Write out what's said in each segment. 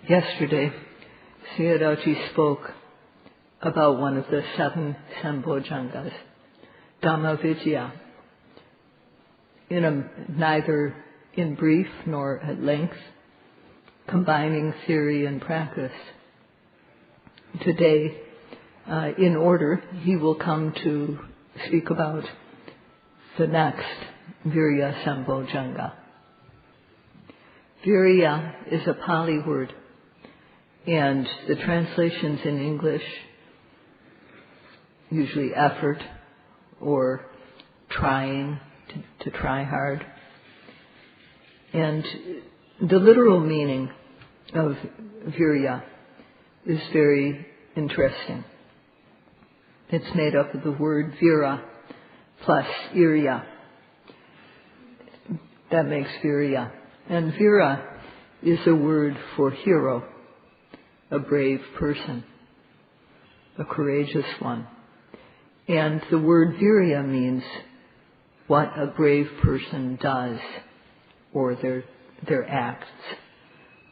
Yesterday, Sayadaw spoke about one of the 7 Sambojjhangas, Dhamma Vidya, neither in brief nor at length, combining theory and practice. Today, in order, he will come to speak about the next Viriya Sambojjhanga. Viriya is a Pali word, and the translations in English, usually effort or trying, to try hard. And the literal meaning of Viriya is very interesting. It's made up of the word vira plus iriya. That makes Viriya. And vira is a word for hero, a brave person, a courageous one. And the word Viriya means what a brave person does, or their acts,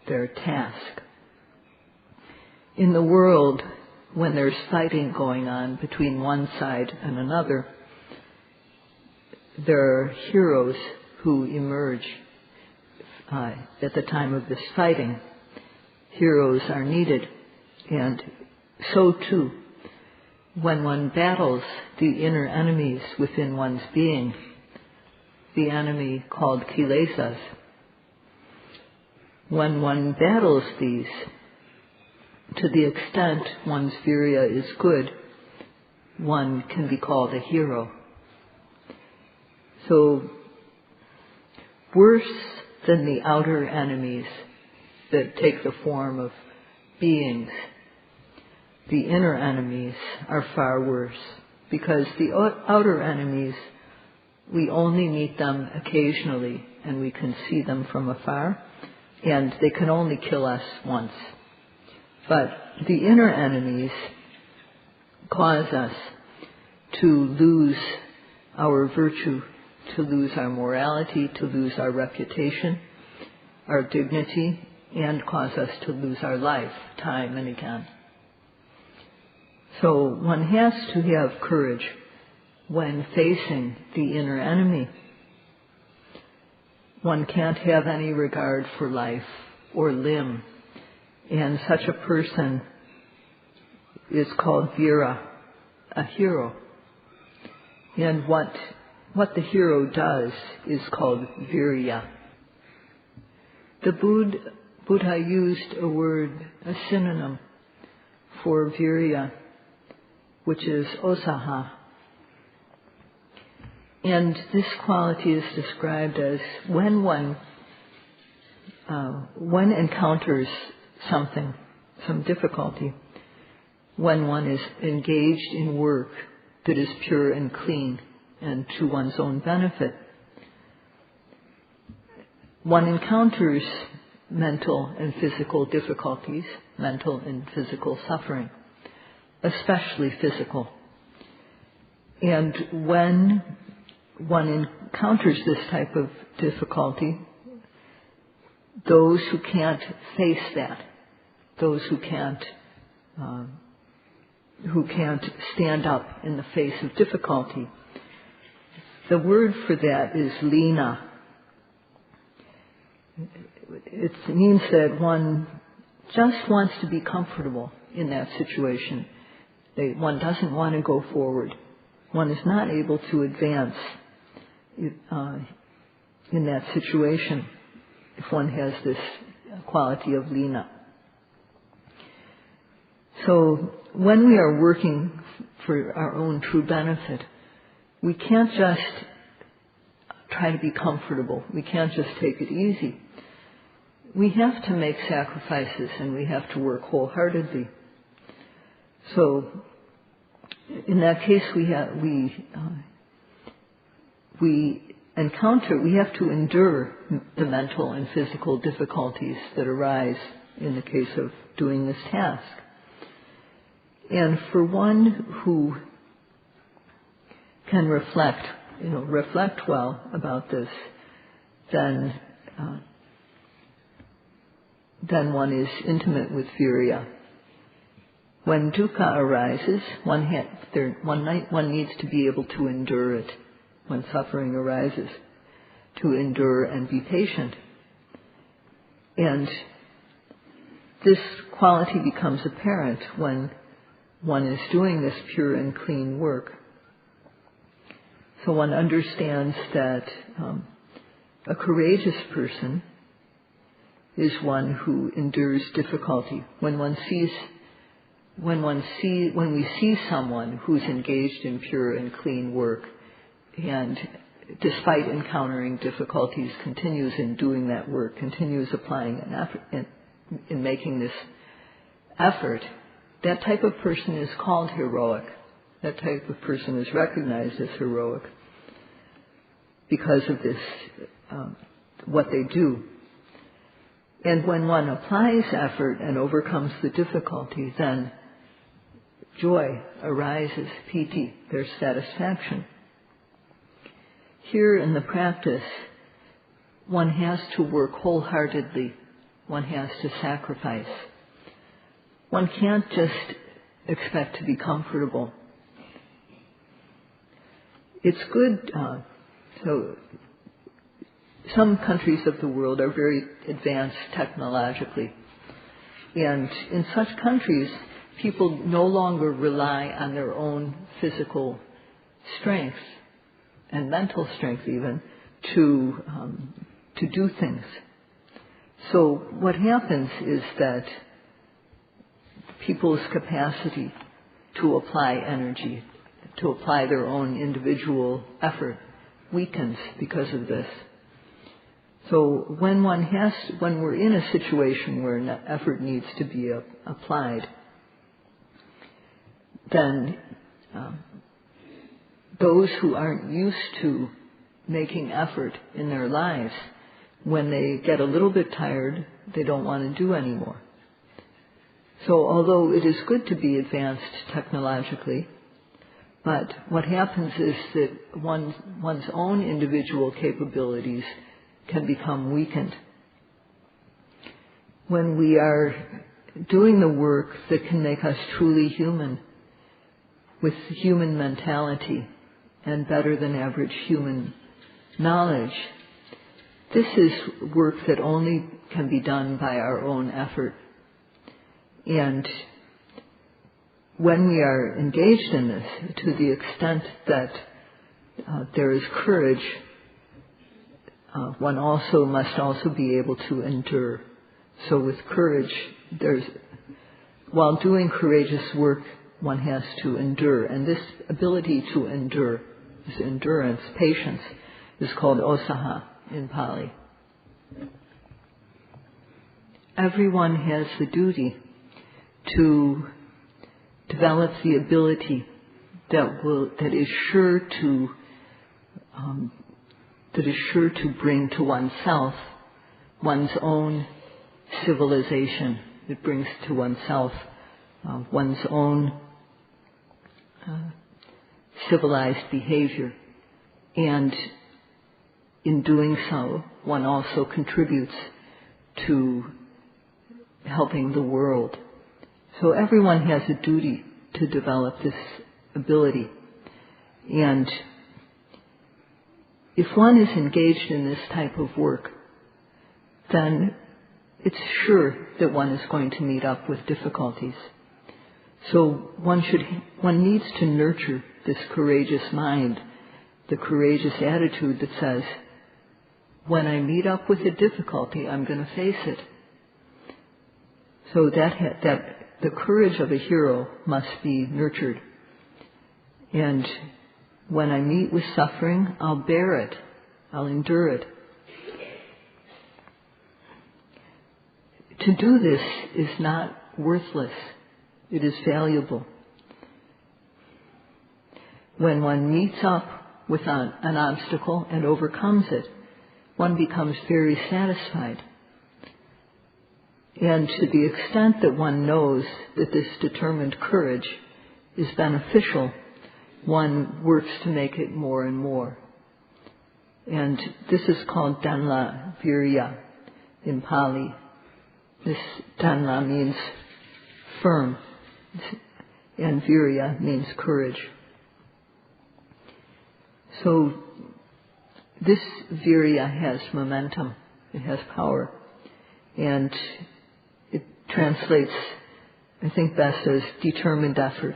their task. In the world, when there's fighting going on between one side and another, there are heroes who emerge at the time of this fighting. Heroes are needed, and so too, when one battles the inner enemies within one's being, the enemy called kilesas, when one battles these, to the extent one's viriya is good, one can be called a hero. So, worse than the outer enemies that take the form of beings, the inner enemies are far worse, because the outer enemies, we only meet them occasionally and we can see them from afar, and they can only kill us once. But the inner enemies cause us to lose our virtue, to lose our morality, to lose our reputation, our dignity, and cause us to lose our life time and again. So one has to have courage when facing the inner enemy. One can't have any regard for life or limb, and such a person is called vira, a hero. And what the hero does is called viriya. The Buddha used a synonym for viriya, which is osaha. And this quality is described as when one encounters something, some difficulty, when one is engaged in work that is pure and clean and to one's own benefit. One encounters mental and physical difficulties, mental and physical suffering, especially physical. And when one encounters this type of difficulty, those who can't face that, those who can't stand up in the face of difficulty, the word for that is lina. It means that one just wants to be comfortable in that situation. One doesn't want to go forward. One is not able to advance in that situation if one has this quality of lina. So when we are working for our own true benefit, we can't just try to be comfortable. We can't just take it easy. We have to make sacrifices and we have to work wholeheartedly. So in that case, we have to endure the mental and physical difficulties that arise in the case of doing this task. And for one who can reflect well about this, then then one is intimate with Viriya. When dukkha arises, one needs to be able to endure it. When suffering arises, to endure and be patient. And this quality becomes apparent when one is doing this pure and clean work. So one understands that a courageous person is one who endures difficulty. When we see someone who's engaged in pure and clean work, and despite encountering difficulties, continues in doing that work, continues applying an effort in making this effort, that type of person is called heroic. That type of person is recognized as heroic because of this, what they do. And when one applies effort and overcomes the difficulty, then joy arises, piti, there's satisfaction. Here in the practice, one has to work wholeheartedly. One has to sacrifice. One can't just expect to be comfortable. It's good, so some countries of the world are very advanced technologically. And in such countries, people no longer rely on their own physical strength and mental strength even to do things. So what happens is that people's capacity to apply energy, to apply their own individual effort, weakens because of this. So when we're in a situation where effort needs to be applied, then those who aren't used to making effort in their lives, when they get a little bit tired, they don't want to do anymore. So although it is good to be advanced technologically, but what happens is that one's own individual capabilities can become weakened. When we are doing the work that can make us truly human, with human mentality and better than average human knowledge, this is work that only can be done by our own effort. And when we are engaged in this, to the extent that there is courage, one must also be able to endure. So with courage, while doing courageous work, one has to endure. And this ability to endure, this endurance, patience, is called osaha in Pali. Everyone has the duty to develop the ability that is sure to bring to oneself one's own civilization. It brings to oneself one's own civilized behavior. And in doing so, one also contributes to helping the world. So everyone has a duty to develop this ability. And if one is engaged in this type of work, then it's sure that one is going to meet up with difficulties. So one needs to nurture this courageous mind, the courageous attitude that says, when I meet up with a difficulty, I'm going to face it. So that the courage of a hero must be nurtured. And when I meet with suffering, I'll bear it. I'll endure it. To do this is not worthless. It is valuable. When one meets up with an obstacle and overcomes it, one becomes very satisfied. And to the extent that one knows that this determined courage is beneficial, one works to make it more and more. And this is called Dhamma Viriya in Pali. This Dhamma means firm, and Viriya means courage. So this Viriya has momentum, it has power, and it translates, I think, best as determined effort.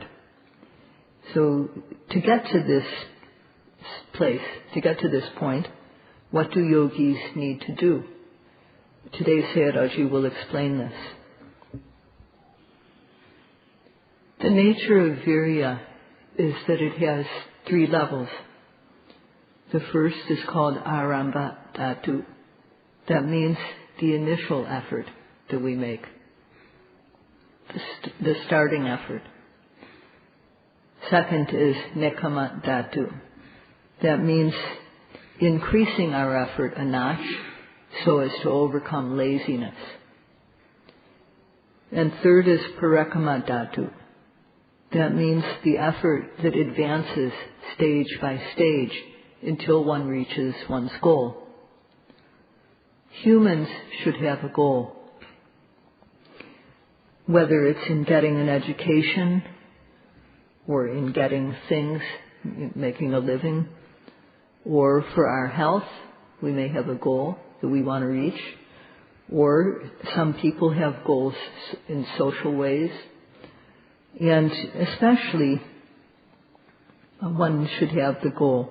So to get to this place, to get to this point, what do yogis need to do? Today's Sayadaw will explain this. The nature of Viriya is that it has 3 levels. The first is called Arambadhatu. That means the initial effort that we make, the starting effort. Second is Nekkamadhatu. That means increasing our effort a notch so as to overcome laziness. And third is Parekkamadhatu. That means the effort that advances stage by stage until one reaches one's goal. Humans should have a goal. Whether it's in getting an education or in getting things, making a living, or for our health, we may have a goal that we want to reach, or some people have goals in social ways, and especially one should have the goal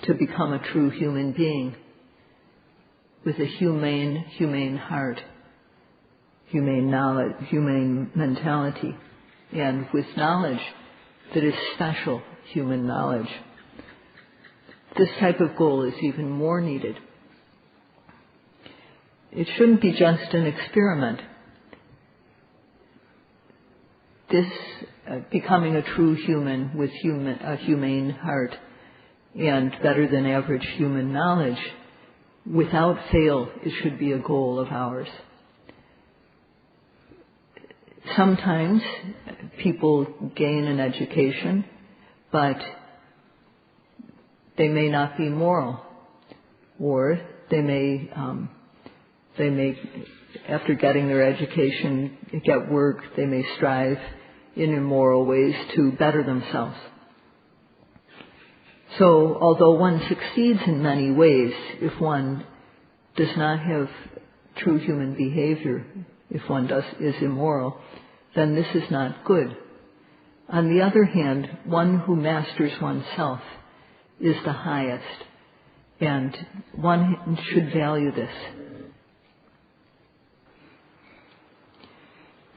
to become a true human being with a humane heart, humane knowledge, humane mentality, and with knowledge that is special human knowledge. This type of goal is even more needed. It shouldn't be just an experiment. This becoming a true human with a humane heart and better than average human knowledge, without fail, it should be a goal of ours. Sometimes people gain an education, but they may not be moral, or they may, after getting their education, get work, they may strive in immoral ways to better themselves. So, although one succeeds in many ways, if one does not have true human behavior, if one is immoral, then this is not good. On the other hand, one who masters oneself is the highest, and one should value this.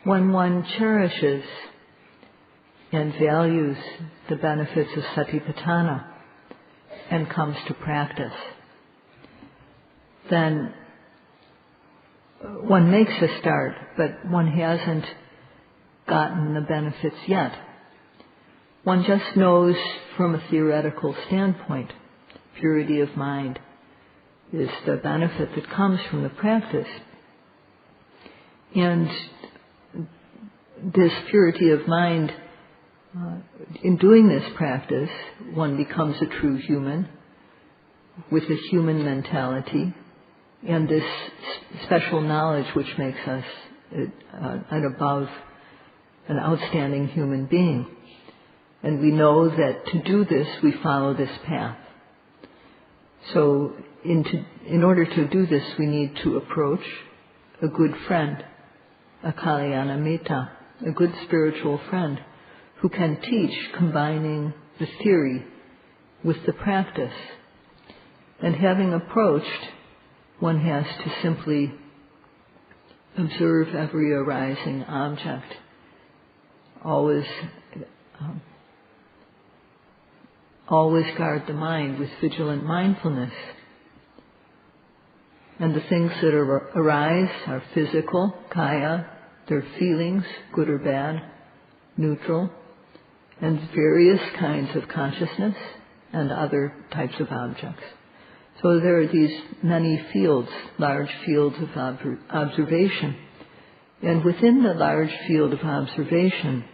When one cherishes and values the benefits of satipatthana and comes to practice, then one makes a start, but one hasn't gotten the benefits yet. One just knows from a theoretical standpoint, purity of mind is the benefit that comes from the practice. And this purity of mind, in doing this practice, one becomes a true human with a human mentality and this special knowledge which makes us an outstanding human being. And we know that to do this, we follow this path. So in order to do this, we need to approach a good friend, a kalyana mita, a good spiritual friend who can teach combining the theory with the practice. And having approached, one has to simply observe every arising object, always guard the mind with vigilant mindfulness. And the things that arise are physical, kaya, they're feelings, good or bad, neutral, and various kinds of consciousness and other types of objects. So there are these many fields, large fields of observation. And within the large field of observation,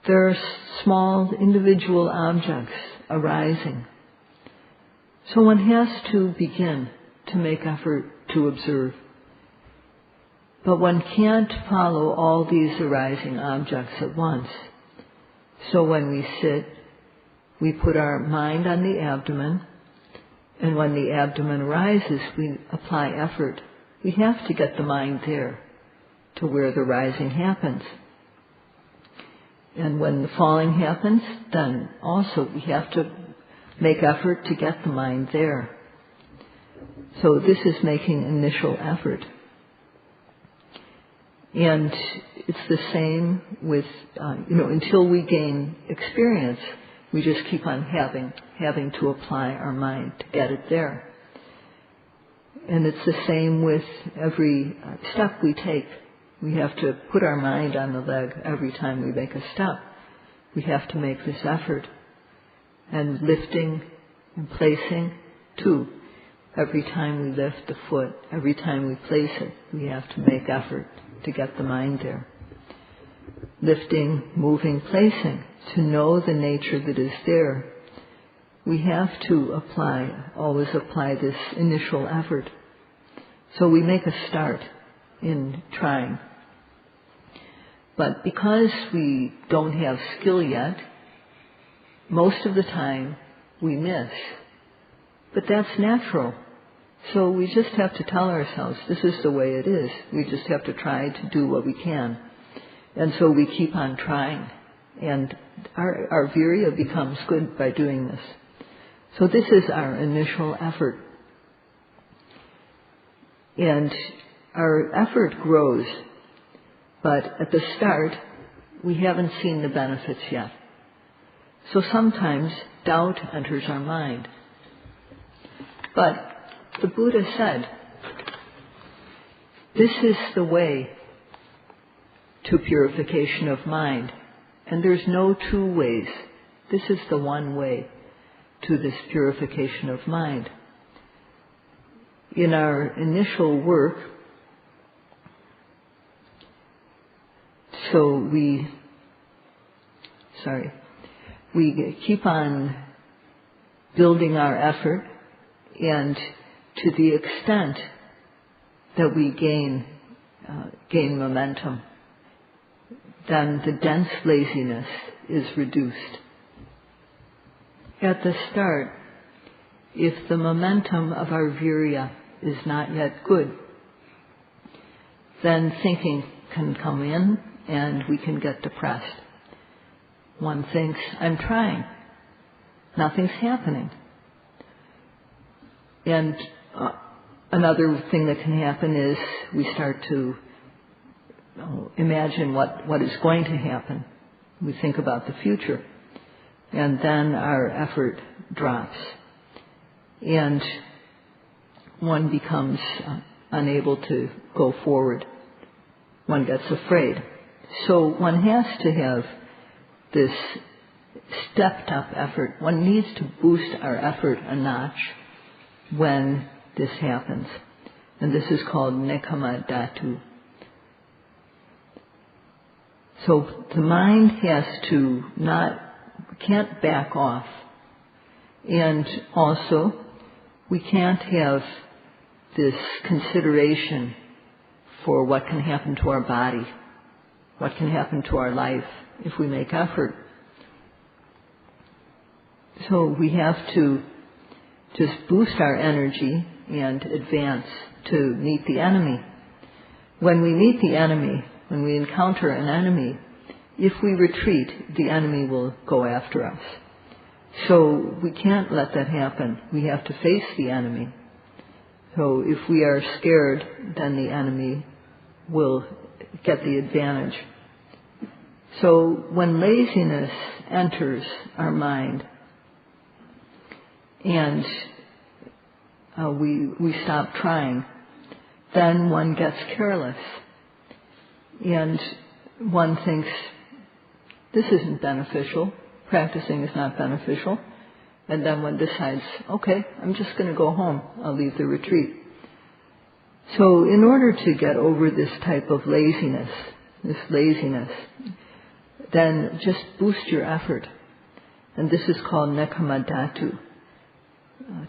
there are small individual objects arising. So one has to begin to make effort to observe. But one can't follow all these arising objects at once. So when we sit, we put our mind on the abdomen, and when the abdomen arises, we apply effort. We have to get the mind there, to where the rising happens. And when the falling happens, then also we have to make effort to get the mind there. So this is making initial effort. And it's the same with, until we gain experience, we just keep on having to apply our mind to get it there. And it's the same with every step we take. We have to put our mind on the leg every time we make a step. We have to make this effort. And lifting and placing, too. Every time we lift the foot, every time we place it, we have to make effort to get the mind there. Lifting, moving, placing, to know the nature that is there, we have to always apply this initial effort. So we make a start in trying. But because we don't have skill yet, most of the time we miss. But that's natural. So we just have to tell ourselves, this is the way it is. We just have to try to do what we can. And so we keep on trying. And our Viriya becomes good by doing this. So this is our initial effort. And our effort grows. But at the start, we haven't seen the benefits yet. So sometimes doubt enters our mind. But the Buddha said, this is the way to purification of mind. And there's no two ways. This is the one way to this purification of mind. In our initial work, we keep on building our effort, and to the extent that we gain momentum, then the dense laziness is reduced. At the start, if the momentum of our Viriya is not yet good, then thinking can come in and we can get depressed. One thinks, I'm trying. Nothing's happening. And another thing that can happen is we start to imagine what is going to happen. We think about the future. And then our effort drops. And one becomes unable to go forward. One gets afraid. So one has to have this stepped up effort. One needs to boost our effort a notch when this happens. And this is called Nekkhamma. So the mind can't back off. And also, we can't have this consideration for what can happen to our body, what can happen to our life if we make effort. So we have to just boost our energy and advance to meet the enemy. When we meet the enemy, when we encounter an enemy, if we retreat, the enemy will go after us. So we can't let that happen. We have to face the enemy. So if we are scared, then the enemy will get the advantage. So when laziness enters our mind and we stop trying, then one gets careless. And one thinks, this isn't beneficial. Practicing is not beneficial. And then one decides, okay, I'm just going to go home. I'll leave the retreat. So in order to get over this type of laziness, then just boost your effort. And this is called Nekkhamma,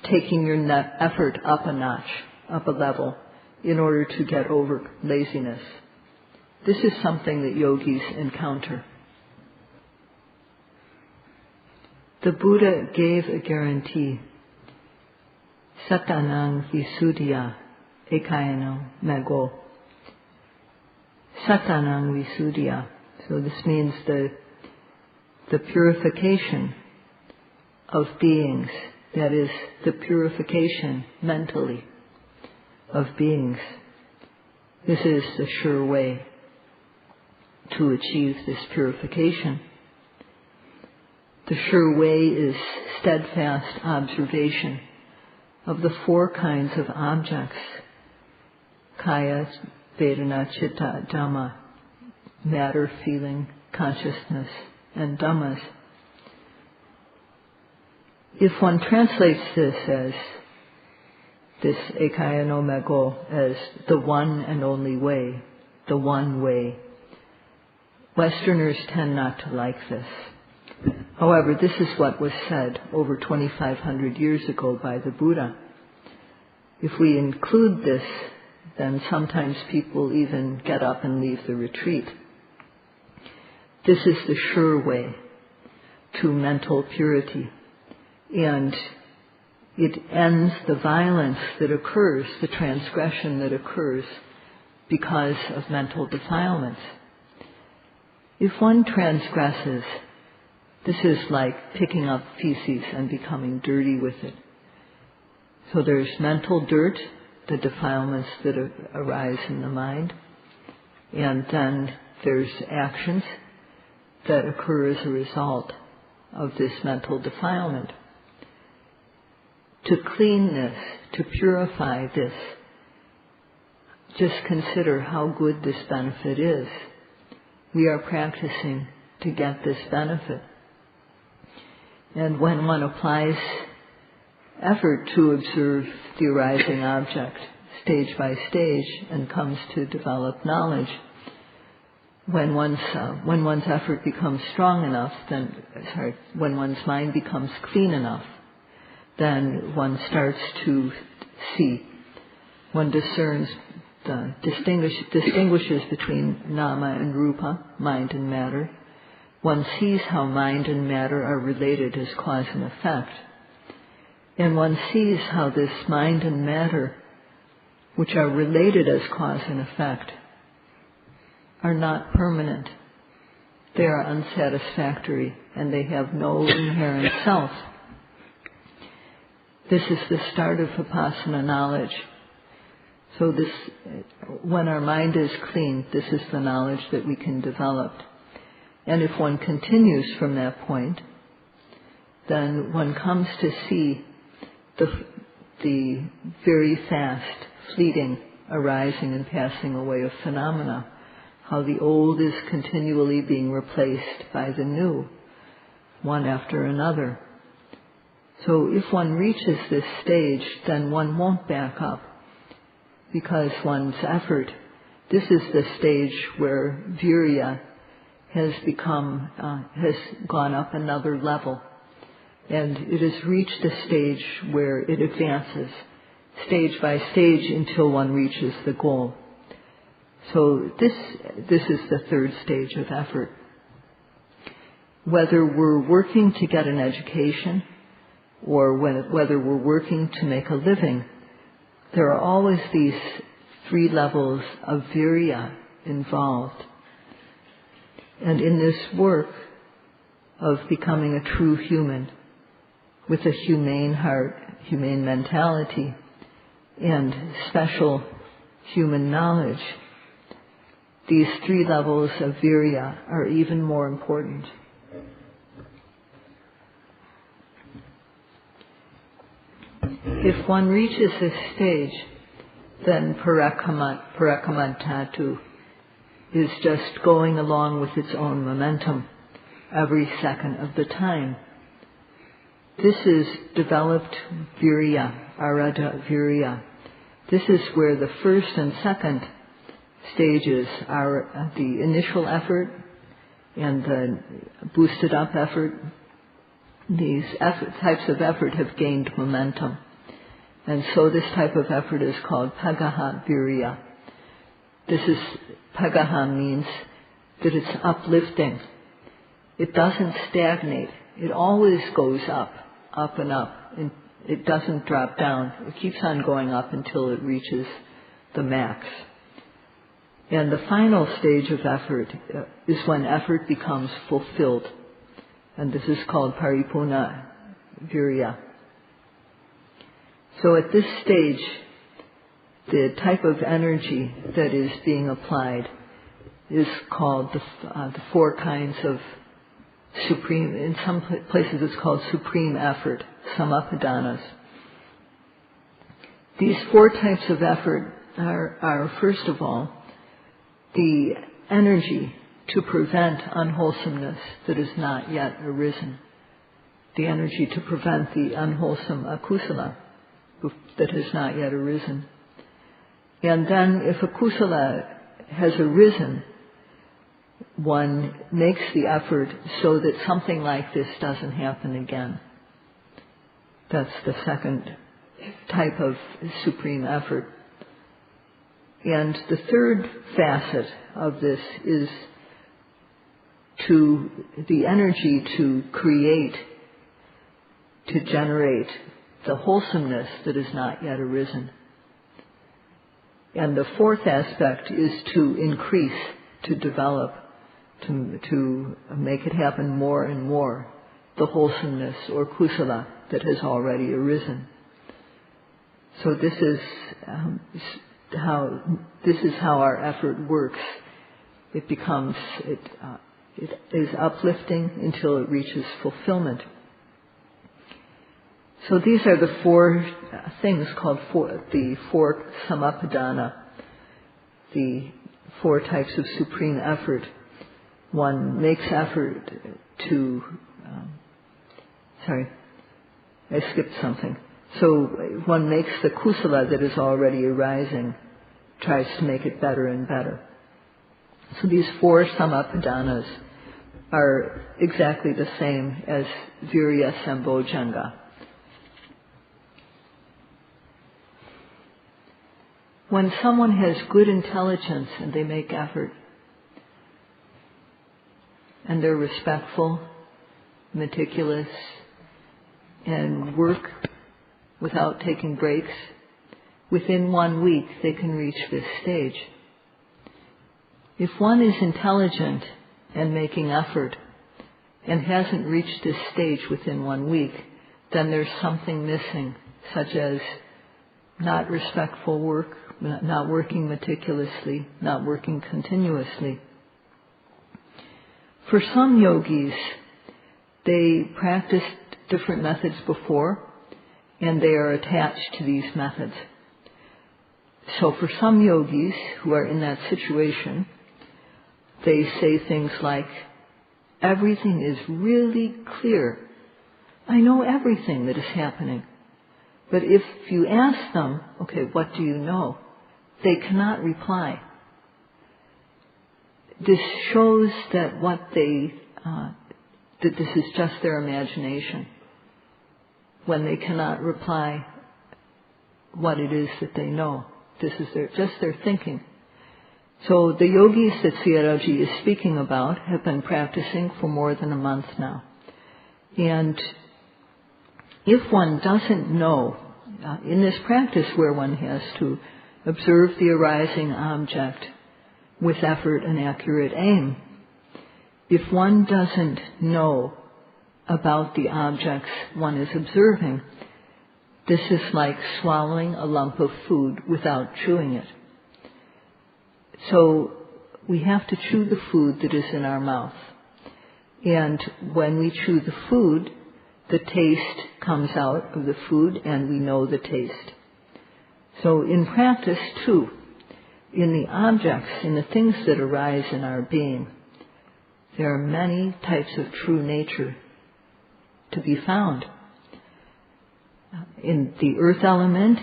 taking your effort up a notch, up a level. in order to get over laziness. This is something that yogis encounter. The Buddha gave a guarantee. Satanang visuddhya ekayano mago. Satanang visuddhya. So this means the purification of beings, that is, the purification mentally of beings. This is the sure way to achieve this purification. The sure way is steadfast observation of the four kinds of objects: kaya, vedana, chitta, dhamma, matter, feeling, consciousness, and dhammas. If one translates this as this ekayano mago as the one and only way, the one way, Westerners tend not to like this. However, this is what was said over 2,500 years ago by the Buddha. If we include this, then sometimes people even get up and leave the retreat. This is the sure way to mental purity, and it ends the violence that occurs, the transgression that occurs because of mental defilements. If one transgresses, this is like picking up feces and becoming dirty with it. So there's mental dirt, the defilements that arise in the mind, and then there's actions that occur as a result of this mental defilement. To clean this, to purify this, just consider how good this benefit is. We are practicing to get this benefit. And when one applies effort to observe the arising object stage by stage and comes to develop knowledge, when one's effort becomes strong enough, when one's mind becomes clean enough, then one starts to see. One discerns, distinguishes between nama and rupa, mind and matter. One sees how mind and matter are related as cause and effect. And one sees how this mind and matter, which are related as cause and effect, are not permanent. They are unsatisfactory, and they have no inherent self. This is the start of Vipassana knowledge. So when our mind is clean, this is the knowledge that we can develop. And if one continues from that point, then one comes to see the very fast, fleeting arising and passing away of phenomena, how the old is continually being replaced by the new, one after another. So if one reaches this stage, then one won't back up, because one's effort, this is the stage where Viriya has gone up another level, and it has reached a stage where it advances stage by stage until one reaches the goal. So this is the third stage of effort. Whether we're working to get an education or whether we're working to make a living, there are always these three levels of Viriya involved. And in this work of becoming a true human, with a humane heart, humane mentality, and special human knowledge, these three levels of Viriya are even more important. If one reaches this stage, then parakamantatu is just going along with its own momentum every second of the time. This is developed Viriya, arada Viriya. This is where the first and second stages are the initial effort and the boosted up effort. These types of effort have gained momentum. And so this type of effort is called pagaha viriya. Pagaha means that it's uplifting. It doesn't stagnate. It always goes up and up. And it doesn't drop down. It keeps on going up until it reaches the max. And the final stage of effort is when effort becomes fulfilled. And this is called paripurna viriya. So at this stage, the type of energy that is being applied is called the four kinds of supreme, in some places it's called supreme effort, samapadanas. These four types of effort are first of all, the energy to prevent unwholesomeness that has not yet arisen. The energy to prevent the unwholesome akusala that has not yet arisen. And then if akusala has arisen, one makes the effort so that something like this doesn't happen again. That's the second type of supreme effort. And the third facet of this is the energy to create, to generate the wholesomeness that has not yet arisen. And the fourth aspect is to increase, to develop, to make it happen more and more, the wholesomeness or kusala that has already arisen. So this is how our effort works. It is uplifting until it reaches fulfillment. So these are the four things called the four samapadana, the four types of supreme effort. One makes effort to, I skipped something. So one makes the kusala that is already arising, tries to make it better and better. So these four samapadanas are exactly the same as Viriya Sambojjhanga. When someone has good intelligence and they make effort, and they're respectful, meticulous, and work without taking breaks, within 1 week they can reach this stage. If one is intelligent and making effort and hasn't reached this stage within 1 week, then there's something missing, such as not respectful work, not working meticulously, not working continuously. For some yogis, they practiced different methods before, and they are attached to these methods. So for some yogis who are in that situation, they say things like, everything is really clear. I know everything that is happening. But if you ask them, okay, what do you know? They cannot reply. This shows that that this is just their imagination. When they cannot reply what it is that they know. This is just their thinking. So the yogis that Sayadaw is speaking about have been practicing for more than a month now. And if one doesn't know, in this practice where one has to observe the arising object with effort and accurate aim, if one doesn't know about the objects one is observing, this is like swallowing a lump of food without chewing it. So we have to chew the food that is in our mouth. And when we chew the food, the taste comes out of the food and we know the taste. So in practice too, in the objects, in the things that arise in our being, there are many types of true nature to be found. In the earth element,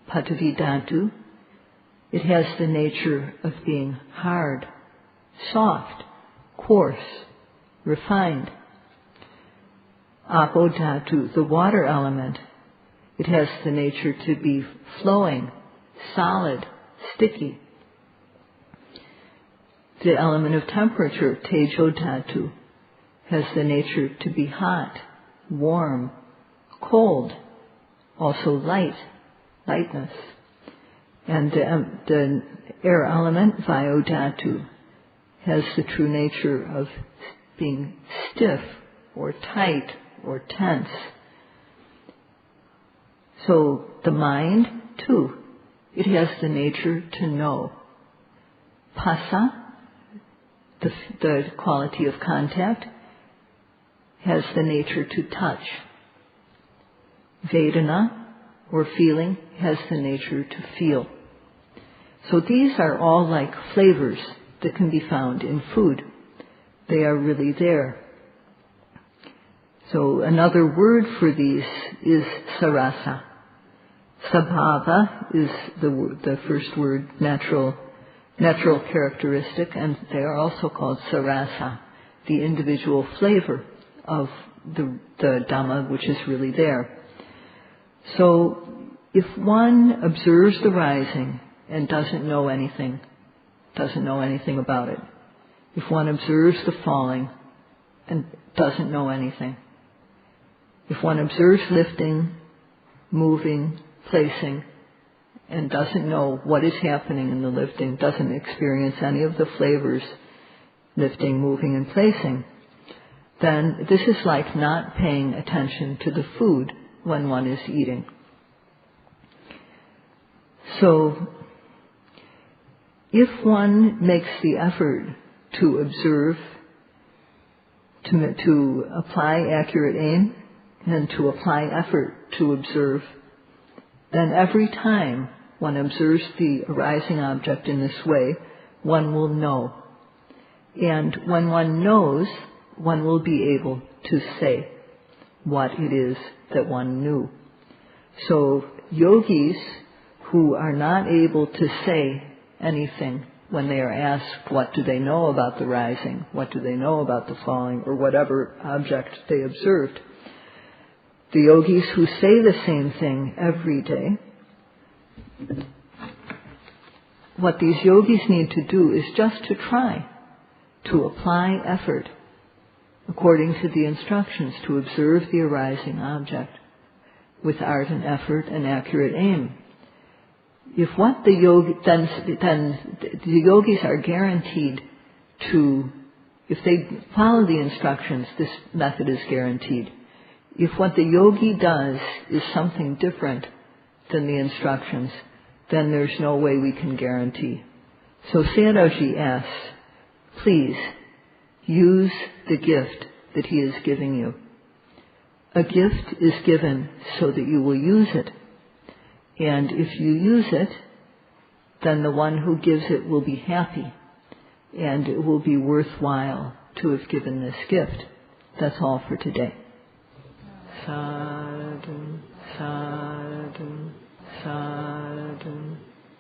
Patavi Dhatu, it has the nature of being hard, soft, coarse, refined. Apo Dhatu, the water element, It has the nature to be flowing, solid, sticky. The element of temperature, tejo dhatu, has the nature to be hot, warm, cold, also light, lightness. And the air element, vayo dhatu, has the true nature of being stiff or tight or tense. So the mind, too, it has the nature to know. Phassa, the quality of contact, has the nature to touch. Vedana, or feeling, has the nature to feel. So these are all like flavors that can be found in food. They are really there. So another word for these is sarasa. Sabhava is the first word, natural characteristic, and they are also called sarasa, the individual flavor of the Dhamma which is really there. So if one observes the rising and doesn't know anything about it, if one observes the falling and doesn't know anything, if one observes lifting, moving, placing, and doesn't know what is happening in the lifting, doesn't experience any of the flavors, lifting, moving, and placing, then this is like not paying attention to the food when one is eating. So, if one makes the effort to observe, to apply accurate aim, and to apply effort to observe, then every time one observes the arising object in this way, one will know. And when one knows, one will be able to say what it is that one knew. So yogis who are not able to say anything when they are asked what do they know about the rising, what do they know about the falling, or whatever object they observed, the yogis who say the same thing every day, what these yogis need to do is just to try to apply effort according to the instructions to observe the arising object with ardent effort and accurate aim. If what the yogi, then the yogis are guaranteed to, if they follow the instructions, this method is guaranteed. If what the yogi does is something different than the instructions, then there's no way we can guarantee. So Sayadawji asks, please use the gift that he is giving you. A gift is given so that you will use it. And if you use it, then the one who gives it will be happy. And it will be worthwhile to have given this gift. That's all for today. Sadhu, sadhu.